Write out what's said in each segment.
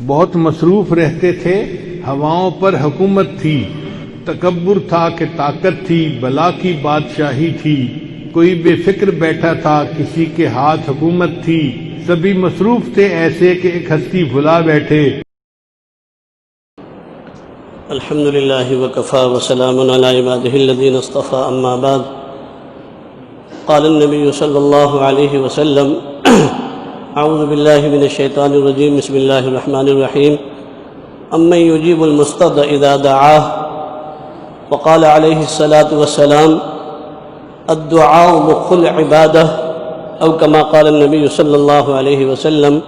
بہت مصروف رہتے تھے، ہواؤں پر حکومت تھی، تکبر تھا کہ طاقت تھی، بلا کی بادشاہی تھی، کوئی بے فکر بیٹھا تھا، کسی کے ہاتھ حکومت تھی، سبھی مصروف تھے ایسے کہ ایک ہستی بھلا بیٹھے۔ الحمد للہ وکفی وسلام علی عبادہ الذین اصطفی، اما بعد، قال النبی صلی اللہ علیہ وسلم اعوذ باللہ من الشیطان الرجیم، بسم اللہ الرحمن الرحیم، امن یجیب المضطر اذا دعاہ، وقال علیہ الصلاۃ والسلام الدعاء مخ العبادہ، او کما قال النبی صلی اللہ علیہ وسلم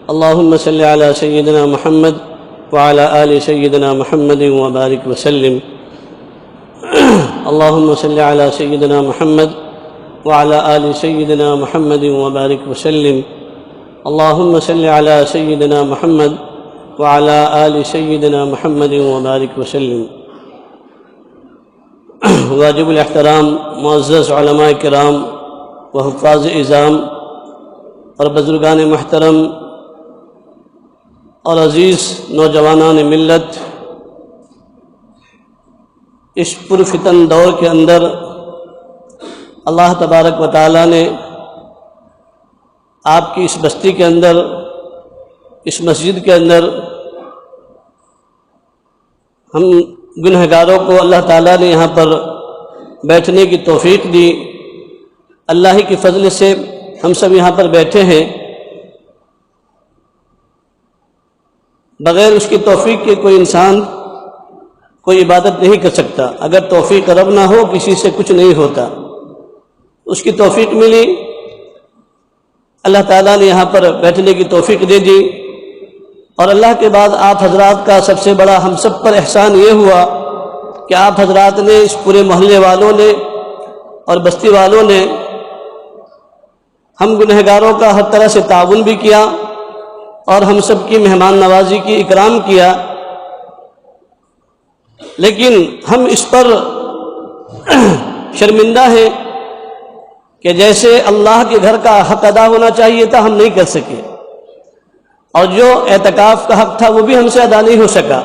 اللہم صل علی سیدنا محمد وعلى آل سيدنا محمد وبارك وسلم، اللهم صل على سيدنا محمد وعلى آل سيدنا محمد وبارك وسلم، اللهم صل على سيدنا محمد وعلى آل سيدنا محمد وبارك وسلم۔ واجب الاحترام معزز علماء کرام و حفاظ اعظام اور بزرگان محترم اور عزیز نوجوانان ملت، اس پرفتن دور کے اندر اللہ تبارک و تعالیٰ نے آپ کی اس بستی کے اندر، اس مسجد کے اندر ہم گنہگاروں کو اللہ تعالیٰ نے یہاں پر بیٹھنے کی توفیق دی۔ اللہ ہی کے فضل سے ہم سب یہاں پر بیٹھے ہیں، بغیر اس کی توفیق کے کوئی انسان کوئی عبادت نہیں کر سکتا۔ اگر توفیق رب نہ ہو کسی سے کچھ نہیں ہوتا۔ اس کی توفیق ملی، اللہ تعالیٰ نے یہاں پر بیٹھنے کی توفیق دے دی، اور اللہ کے بعد آپ حضرات کا سب سے بڑا ہم سب پر احسان یہ ہوا کہ آپ حضرات نے، اس پورے محلے والوں نے اور بستی والوں نے ہم گنہگاروں کا ہر طرح سے تعاون بھی کیا اور ہم سب کی مہمان نوازی کی، اکرام کیا۔ لیکن ہم اس پر شرمندہ ہیں کہ جیسے اللہ کے گھر کا حق ادا ہونا چاہیے تھا ہم نہیں کر سکے، اور جو اعتکاف کا حق تھا وہ بھی ہم سے ادا نہیں ہو سکا،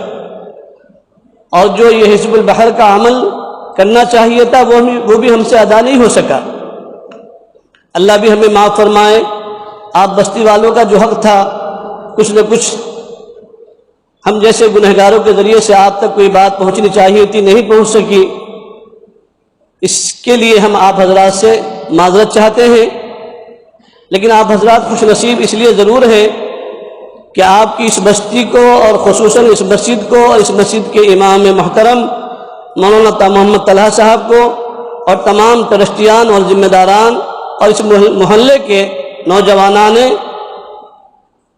اور جو یہ حزب البحر کا عمل کرنا چاہیے تھا وہ بھی ہم سے ادا نہیں ہو سکا۔ اللہ بھی ہمیں معاف فرمائے۔ آپ بستی والوں کا جو حق تھا، کچھ نہ کچھ ہم جیسے گنہگاروں کے ذریعے سے آپ تک کوئی بات پہنچنی چاہیے تھی، نہیں پہنچ سکی، اس کے لیے ہم آپ حضرات سے معذرت چاہتے ہیں۔ لیکن آپ حضرات خوش نصیب اس لیے ضرور ہیں کہ آپ کی اس بستی کو، اور خصوصاً اس مسجد کو، اور اس مسجد کے امام محترم مولانا محمد طلحہ صاحب کو، اور تمام ٹرسٹیان اور ذمہ داران اور اس محلے کے نوجوانان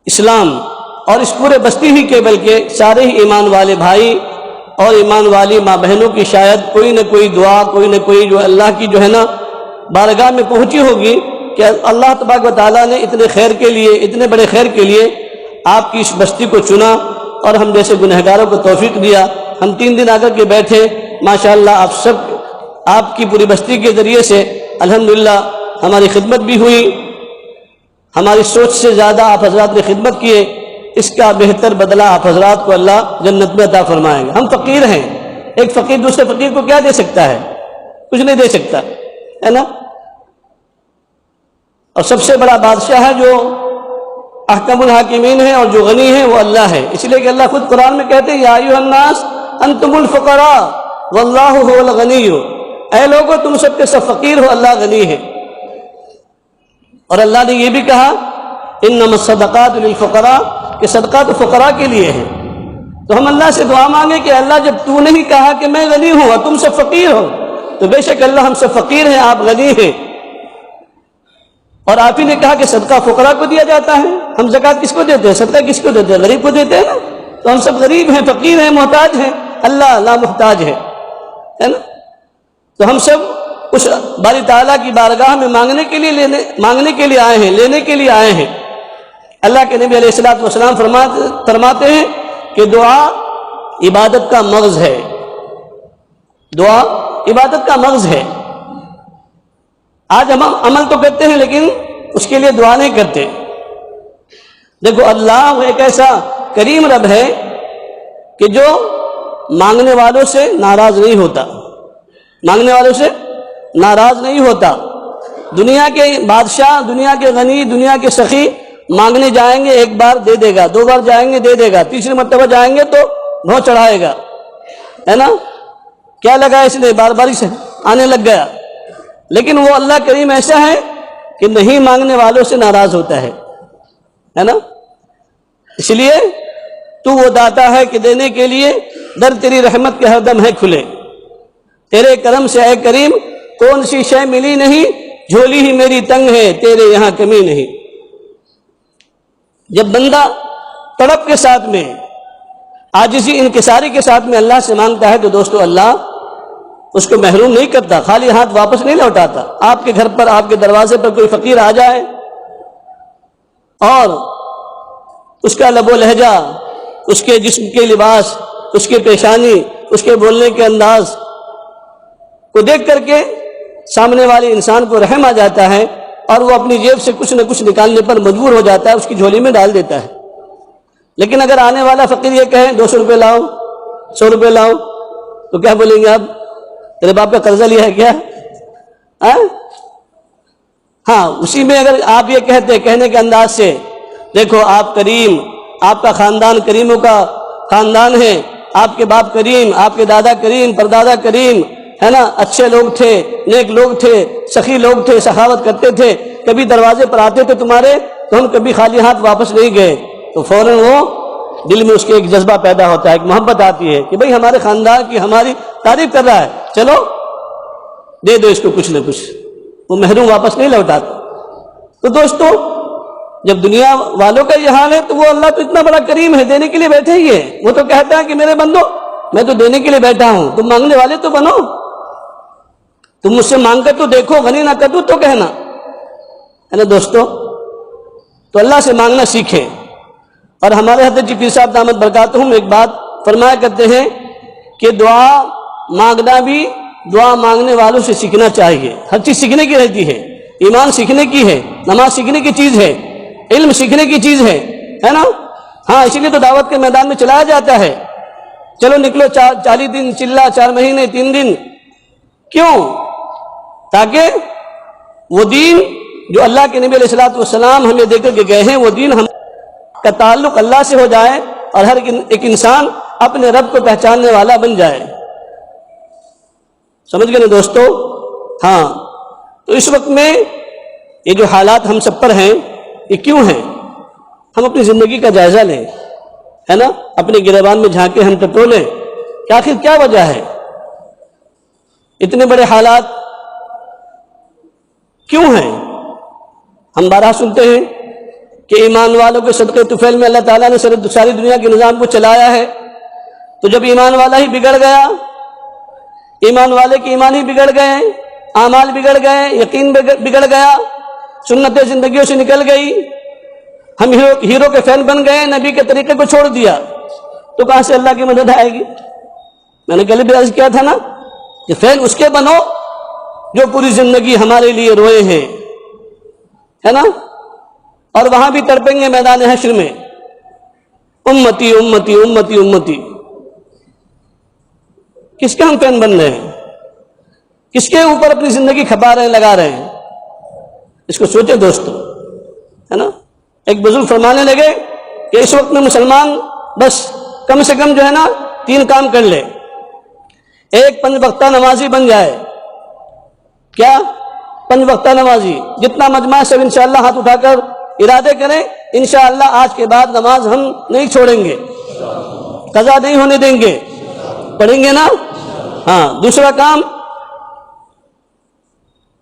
اسلام اور اس پورے بستی ہی کے بلکہ سارے ہی ایمان والے بھائی اور ایمان والی ماں بہنوں کی شاید کوئی نہ کوئی دعا، کوئی نہ کوئی جو اللہ کی جو ہے نا بارگاہ میں پہنچی ہوگی کہ اللہ تبارک و تعالیٰ نے اتنے خیر کے لیے، اتنے بڑے خیر کے لیے آپ کی اس بستی کو چنا اور ہم جیسے گنہگاروں کو توفیق دیا۔ ہم 3 دن آ کر کے بیٹھے، ماشاءاللہ آپ سب، آپ کی پوری بستی کے ذریعے سے الحمدللہ ہماری خدمت بھی ہوئی، ہماری سوچ سے زیادہ آپ حضرات نے خدمت کیے، اس کا بہتر بدلہ آپ حضرات کو اللہ جنت میں عطا فرمائیں گے۔ ہم فقیر ہیں، ایک فقیر دوسرے فقیر کو کیا دے سکتا ہے؟ کچھ نہیں دے سکتا ہے نا۔ اور سب سے بڑا بادشاہ ہے جو احکم الحاکمین ہے اور جو غنی ہے وہ اللہ ہے، اس لیے کہ اللہ خود قرآن میں کہتے ہیں یا ایھا الناس انتم الفقراء واللہ هو الغنی، اے لوگو تم سب کے سب فقیر ہو، اللہ غنی ہے۔ اور اللہ نے یہ بھی کہا انما الصدقات للفقراء، کہ صدقہ تو فقراء کے لیے ہے۔ تو ہم اللہ سے دعا مانگے کہ اللہ جب تو نے ہی کہا کہ میں غنی ہوں اور تم سب فقیر ہو، تو بے شک اللہ ہم سب فقیر ہیں، آپ غنی ہیں، اور آپ ہی نے کہا کہ صدقہ فقراء کو دیا جاتا ہے۔ ہم زکوٰۃ کس کو دیتے ہیں؟ صدقہ کس کو دیتے ہیں؟ غریب کو دیتے ہیں نا۔ تو ہم سب غریب ہیں، فقیر ہیں، محتاج ہیں، اللہ لا محتاج ہے نا۔ تو ہم سب اس باری تعالیٰ کی بارگاہ میں مانگنے کے لیے آئے ہیں، لینے کے لیے آئے ہیں۔ اللہ کے نبی علیہ الصلوۃ والسلام فرماتے ہیں کہ دعا عبادت کا مغز ہے، دعا عبادت کا مغز ہے۔ آج ہم عمل تو کرتے ہیں لیکن اس کے لیے دعا نہیں کرتے۔ دیکھو اللہ وہ ایک ایسا کریم رب ہے کہ جو مانگنے والوں سے ناراض نہیں ہوتا، مانگنے والوں سے ناراض نہیں ہوتا۔ دنیا کے بادشاہ، دنیا کے غنی، دنیا کے سخی مانگنے جائیں گے ایک بار دے دے گا، دو بار جائیں گے دے دے گا، تیسری مرتبہ جائیں گے تو بھو چڑھائے گا، ہے نا؟ کیا لگا اس نے، بار بار سے آنے لگ گیا۔ لیکن وہ اللہ کریم ایسا ہے کہ نہیں مانگنے والوں سے ناراض ہوتا ہے نا؟ اس لیے تو وہ داتا ہے کہ دینے کے لیے در تیری رحمت کے ہر دم ہے کھلے، تیرے کرم سے اے کریم کون سی شے ملی نہیں، جھولی ہی میری تنگ ہے تیرے یہاں کمی نہیں۔ جب بندہ تڑپ کے ساتھ میں، عاجزی انکساری کے ساتھ میں اللہ سے مانگتا ہے تو دوستو اللہ اس کو محروم نہیں کرتا، خالی ہاتھ واپس نہیں لوٹاتا۔ آپ کے گھر پر، آپ کے دروازے پر کوئی فقیر آ جائے اور اس کا لب و لہجہ، اس کے جسم کے لباس، اس کے پیشانی، اس کے بولنے کے انداز کو دیکھ کر کے سامنے والے انسان کو رحم آ جاتا ہے اور وہ اپنی جیب سے کچھ نہ کچھ نکالنے پر مجبور ہو جاتا ہے، اس کی جھولی میں ڈال دیتا ہے۔ لیکن اگر آنے والا فقیر یہ کہے 200 روپے لاؤ، 100 روپے لاؤ، تو کیا بولیں گے آپ؟ تیرے باپ کا قرضہ لیا ہے کیا؟ ہاں، اسی میں اگر آپ یہ کہنے کے انداز سے دیکھو آپ کریم، آپ کا خاندان کریموں کا خاندان ہے، آپ کے باپ کریم، آپ کے دادا کریم، پردادا کریم، ہے نا، اچھے لوگ تھے، نیک لوگ تھے، سخی لوگ تھے، سخاوت کرتے تھے، کبھی دروازے پر آتے تھے تمہارے تو ہم کبھی خالی ہاتھ واپس نہیں گئے، تو فوراً وہ دل میں اس کے ایک جذبہ پیدا ہوتا ہے، ایک محبت آتی ہے کہ بھئی ہمارے خاندان کی ہماری تعریف کر رہا ہے، چلو دے دو اس کو کچھ نہ کچھ، وہ محروم واپس نہیں لوٹاتا۔ تو دوستو جب دنیا والوں کا یہ حال ہے تو وہ اللہ تو اتنا بڑا کریم ہے، دینے کے لیے بیٹھے ہی ہے۔ وہ تو کہتا ہے کہ میرے بندو میں تو دینے کے لیے بیٹھا ہوں، تم مانگنے والے تو بنو، تم مجھ سے مانگ کر تو دیکھو، غنی نہ کر دوں تو کہنا، ہے نا دوستو؟ تو اللہ سے مانگنا سیکھیں۔ اور ہمارے حضرت جی پیر صاحب دامت برکاتہم ایک بات فرمایا کرتے ہیں کہ دعا مانگنا بھی دعا مانگنے والوں سے سیکھنا چاہیے۔ ہر چیز سیکھنے کی رہتی ہے، ایمان سیکھنے کی ہے، نماز سیکھنے کی چیز ہے، علم سیکھنے کی چیز ہے نا؟ ہاں، اسی لیے تو دعوت کے میدان میں چلایا جاتا ہے، چلو نکلو 40 دن چلا، 4 مہینے 3 دن، کیوں؟ تاکہ وہ دین جو اللہ کے نبی علیہ الصلوۃ والسلام ہمیں دے کر کے گئے ہیں، وہ دین ہم کا تعلق اللہ سے ہو جائے اور ہر ایک انسان اپنے رب کو پہچاننے والا بن جائے۔ سمجھ گئے نا دوستو؟ ہاں، تو اس وقت میں یہ جو حالات ہم سب پر ہیں یہ کیوں ہیں؟ ہم اپنی زندگی کا جائزہ لیں، ہے نا؟ اپنے گریبان میں جھانکے ہم ٹٹولیں کہ آخر کیا وجہ ہے؟ اتنے بڑے حالات کیوں ہیں؟ ہم بارہا سنتے ہیں کہ ایمان والوں کے صدقے طفیل میں اللہ تعالیٰ نے ساری دنیا کے نظام کو چلایا ہے، تو جب ایمان والا ہی بگڑ گیا، ایمان والے کے ایمان ہی بگڑ گئے، اعمال بگڑ گئے، یقین بگڑ گیا، سنتیں زندگیوں سے نکل گئی، ہم ہیرو کے فین بن گئے، نبی کے طریقے کو چھوڑ دیا، تو کہاں سے اللہ کی مدد آئے گی؟ میں نے کل بھی عرض کیا تھا نا کہ فین اس کے بنو جو پوری زندگی ہمارے لیے روئے ہیں، ہے نا؟ اور وہاں بھی تڑپیں گے میدان حشر میں، امتی امتی امتی امتی۔ کس کے ہم فین بن رہے ہیں؟ کس کے اوپر اپنی زندگی کھپا رہے ہیں، لگا رہے ہیں؟ اس کو سوچیں دوستو، ہے نا؟ ایک بزرگ فرمانے لگے کہ اس وقت میں مسلمان بس کم سے کم جو ہے نا 3 کام کر لے، ایک 5 وقتہ نمازی بن جائے۔ کیا؟ 5 وقتہ نمازی، جتنا مجمع ہے سب انشاءاللہ ہاتھ اٹھا کر ارادے کریں، انشاءاللہ آج کے بعد نماز ہم نہیں چھوڑیں گے، قضا نہیں ہونے دیں گے، پڑھیں گے نا؟ ہاں۔ دوسرا کام،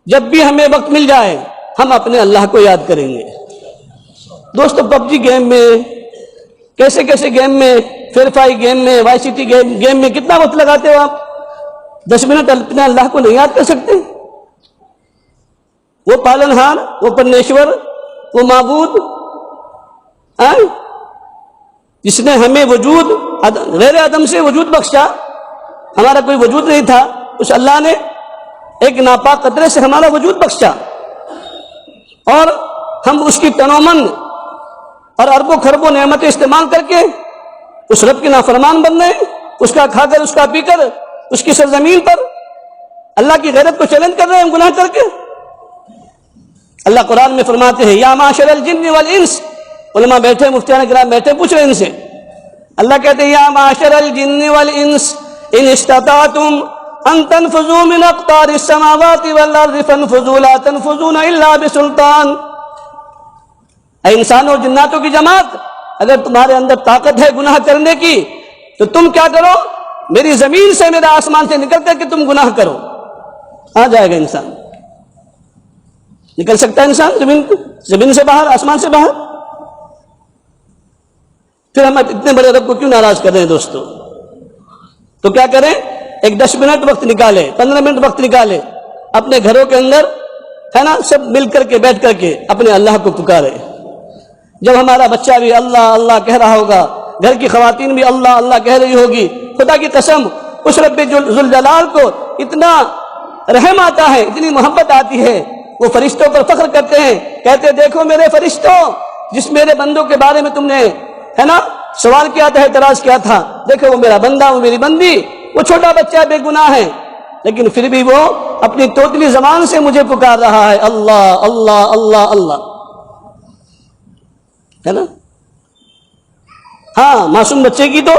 جب بھی ہمیں وقت مل جائے ہم اپنے اللہ کو یاد کریں گے۔ دوستو پب جی گیم میں، کیسے کیسے گیم میں، فیر فائی گیم میں، وائی سٹی گیم میں کتنا وقت لگاتے ہو آپ؟ 10 منٹ اپنے اللہ کو نہیں یاد کر سکتے؟ وہ پالنہار، وہ پرمیشور، وہ معبود جس نے ہمیں وجود غیر عدم سے وجود بخشا، ہمارا کوئی وجود نہیں تھا، اس اللہ نے ایک ناپاک قطرے سے ہمارا وجود بخشا، اور ہم اس کی تن و من اور اربوں خربوں نعمتیں استعمال کر کے اس رب کے نافرمان بن رہے ہیں، اس کا کھا کر، اس کا پی کر، اس کی سرزمین پر اللہ کی غیرت کو چیلنج کر رہے ہیں گناہ کر کے۔ اللہ قرآن میں فرماتے ہیں یا معاشر الجن والانس، علماء بیٹھے، مفتیان کرام بیٹھے، پوچھ رہے ہیں ان سے، اللہ کہتے ہیں یا معاشر الجن والانس ان استطعتم ان تنفذوا من اقطار السماوات والارض فانفذوا لا تنفذون الا بسلطان۔ اے انسانوں اور جناتوں کی جماعت، اگر تمہارے اندر طاقت ہے گناہ کرنے کی تو تم کیا کرو، میری زمین سے، میرے آسمان سے نکل کر کے تم گناہ کرو۔ آ جائے گا انسان، نکل سکتا ہے انسان زمین سے باہر، آسمان سے باہر؟ پھر ہم اتنے بڑے رب کو کیوں ناراض کر رہے ہیں دوستو؟ تو کیا کریں، ایک 10 منٹ وقت نکالے، 15 منٹ وقت نکالے، اپنے گھروں کے اندر ہے نا، سب مل کر کے بیٹھ کر کے اپنے اللہ کو پکارے۔ جب ہمارا بچہ بھی اللہ اللہ کہہ رہا ہوگا، گھر کی خواتین بھی اللہ اللہ کہہ رہی ہوگی، خدا کی قسم اس رب ذوالجلال کو اتنا رحم آتا ہے، اتنی محبت آتی ہے، وہ فرشتوں پر فخر کرتے ہیں، کہتے دیکھو میرے فرشتوں، جس میرے بندوں کے بارے میں تم نے ہے نا سوال کیا تھا، اعتراض کیا تھا، دیکھو وہ میرا بندہ، وہ میری بندی، وہ چھوٹا بچہ بے گناہ ہے، لیکن پھر بھی وہ اپنی توتلی زبان سے مجھے پکار رہا ہے، اللہ اللہ اللہ اللہ، ہے نا۔ ہاں، معصوم بچے کی تو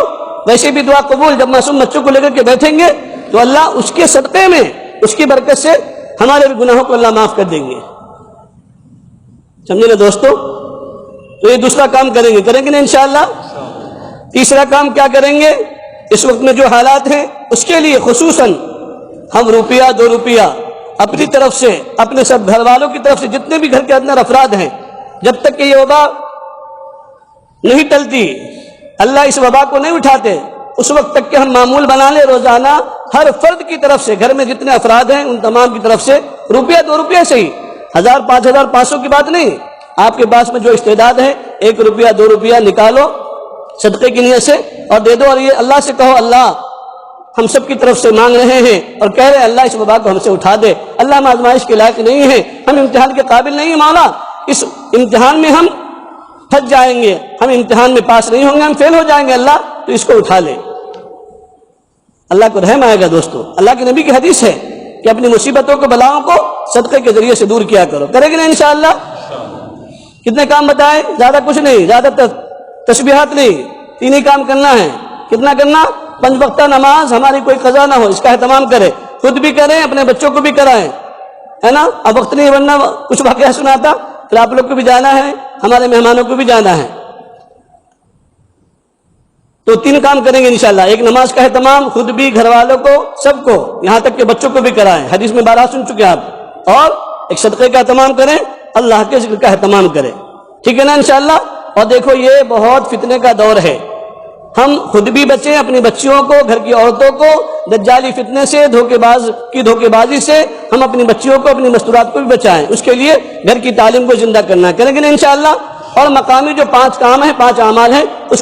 ویسے بھی دعا قبول، جب معصوم بچوں کو لے کر کے بیٹھیں گے تو اللہ اس کے صدقے میں، اس کی برکت سے ہمارے بھی گناہوں کو اللہ معاف کر دیں گے، سمجھے نا دوستو؟ تو یہ دوسرا کام کریں گے نا انشاءاللہ۔ تیسرا کام کیا کریں گے، اس وقت میں جو حالات ہیں اس کے لیے خصوصاً ہم روپیہ 2 روپیہ اپنی طرف سے، اپنے سب گھر والوں کی طرف سے، جتنے بھی گھر کے اندر افراد ہیں، جب تک کہ یہ وبا نہیں ٹلتی، اللہ اس وبا کو نہیں اٹھاتے، اس وقت تک کہ ہم معمول بنا لیں روزانہ ہر فرد کی طرف سے، گھر میں جتنے افراد ہیں ان تمام کی طرف سے روپیہ 2 روپیہ سے ہی، 1000 5000 500 کی بات نہیں، آپ کے پاس میں جو استعداد ہے 1 روپیہ 2 روپیہ نکالو صدقے کی نیت سے اور دے دو، اور یہ اللہ سے کہو اللہ ہم سب کی طرف سے مانگ رہے ہیں اور کہہ رہے ہیں اللہ اس وبا کو ہم سے اٹھا دے، اللہ ہم آزمائش کے لائق نہیں ہیں، ہم امتحان کے قابل نہیں ہیں مولا، اس امتحان میں ہم پھنس جائیں گے، ہم امتحان میں پاس نہیں ہوں گے، ہم فیل ہو جائیں گے، اللہ تو اس کو اٹھا لے۔ اللہ کو رحم آئے گا دوستو، اللہ کے نبی کی حدیث ہے کہ اپنی مصیبتوں کو بلاؤں کو صدقے کے ذریعے سے دور کیا کرو، کرے گی نا انشاءاللہ؟ کتنے کام بتائے؟ زیادہ کچھ نہیں، زیادہ تسبیحات نہیں، 3 ہی کام کرنا ہے۔ کتنا کرنا؟ 5 وقتہ نماز ہماری کوئی قضا نہ ہو اس کا اہتمام کرے، خود بھی کریں، اپنے بچوں کو بھی کرائیں، ہے نا۔ اب وقت نہیں، ورنہ کچھ واقعہ سناتا، پھر آپ لوگ کو بھی جانا ہے، ہمارے مہمانوں کو بھی جانا ہے، تو 3 کام کریں گے انشاءاللہ۔ ایک نماز کا اہتمام، خود بھی، گھر والوں کو، سب کو، یہاں تک کہ بچوں کو بھی کرائیں، حدیث میں 12 سن چکے آپ، اور ایک صدقے کا اہتمام کریں، اللہ کے ذکر کا اہتمام کریں، ٹھیک ہے نا انشاءاللہ۔ اور دیکھو یہ بہت فتنے کا دور ہے، ہم خود بھی بچیں، اپنی بچیوں کو، گھر کی عورتوں کو دجالی فتنے سے، دھوکے بازی سے ہم اپنی بچیوں کو، اپنی مستورات کو بھی بچائیں، اس کے لیے گھر کی تعلیم کو زندہ کرنا، کریں گے نا انشاءاللہ۔ اور مقامی جو 5 کام ہیں، 5 اعمال ہیں، اس